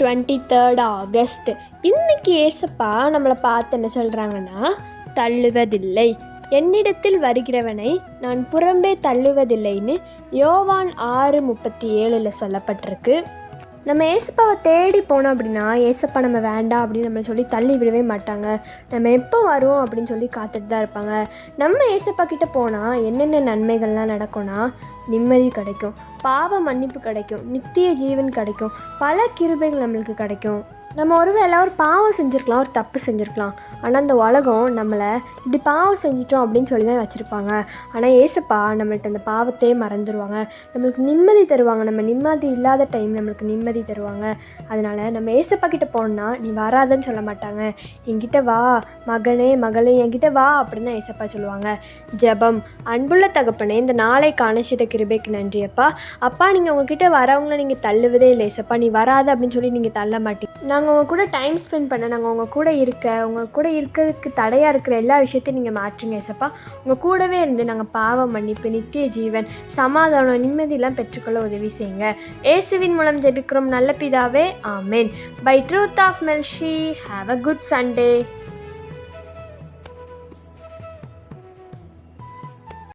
23 August. இன்னைக்கு ஏசப்பா நம்மளை பார்த்து என்ன சொல்கிறாங்கன்னா, தள்ளுவதில்லை, என்னிடத்தில் வருகிறவனை நான் புறம்பே தள்ளுவதில்லைன்னு யோவான் 6:37 சொல்லப்பட்டிருக்கு. நம்ம ஏசப்பாவை தேடி போனோம் அப்படின்னா, ஏசப்பா நம்ம வேண்டாம் அப்படின்னு நம்மளை சொல்லி தள்ளி விடவே மாட்டாங்க. நம்ம எப்போ வருவோம் அப்படின்னு சொல்லி காத்துட்டு தான் இருப்பாங்க. நம்ம ஏசப்பா கிட்டே போனால் என்னென்ன நன்மைகள்லாம் நடக்கும்னா, நிம்மதி கிடைக்கும், பாவ மன்னிப்பு கிடைக்கும், நித்திய ஜீவன் கிடைக்கும், பல கிருபைகள் நம்மளுக்கு கிடைக்கும். நம்ம ஒருவேளை ஒரு பாவம் செஞ்சுருக்கலாம், ஒரு தப்பு செஞ்சுருக்கலாம். ஆனால் அந்த உலகம் நம்மளை இப்படி பாவம் செஞ்சிட்டோம் அப்படின்னு சொல்லி தான் வச்சுருப்பாங்க. ஆனால் ஏசப்பா நம்மள்ட்ட அந்த பாவத்தையே மறந்துடுவாங்க, நம்மளுக்கு நிம்மதி தருவாங்க. நம்ம நிம்மதி இல்லாத டைம் நம்மளுக்கு நிம்மதி தருவாங்க. அதனால் நம்ம ஏசப்பா கிட்டே போனோம்னா நீ வராதன்னு சொல்ல மாட்டாங்க. என்கிட்ட வா மகனே மகளே, என்கிட்ட வா அப்படின்னு தான் ஏசப்பா சொல்லுவாங்க. ஜெபம். அன்புள்ள தகப்பனே, இந்த நாளை காணச்சிட்ட கிருபைக்கு நன்றி அப்பா. அப்பா, நீங்கள் உங்ககிட்ட வரவங்கள நீங்கள் தள்ளுவதே இல்லை ஏசப்பா. நீ வராத அப்படின்னு சொல்லி நீங்கள் தள்ள மாட்டீங்க. நாங்கள் உங்கள் கூட டைம் ஸ்பெண்ட் பண்ண, நாங்கள் உங்கள் கூட உங்கள் கூட இருக்கிறதுக்கு தடையாக இருக்கிற எல்லா விஷயத்தையும் நீங்கள் மாற்றுங்க ஏசப்பா. உங்கள் கூடவே இருந்து நாங்கள் பாவ மன்னிப்பு, நித்திய ஜீவன், சமாதானம், நிம்மதியெல்லாம் பெற்றுக்கொள்ள உதவி செய்யுங்க. இயேசுவின் மூலம் ஜெபிக்கிறோம் நல்ல பிதாவே, ஆமென். பை ட்ரூத் ஆஃப் மெல்ஷி, ஹாவ் அ குட் சண்டே.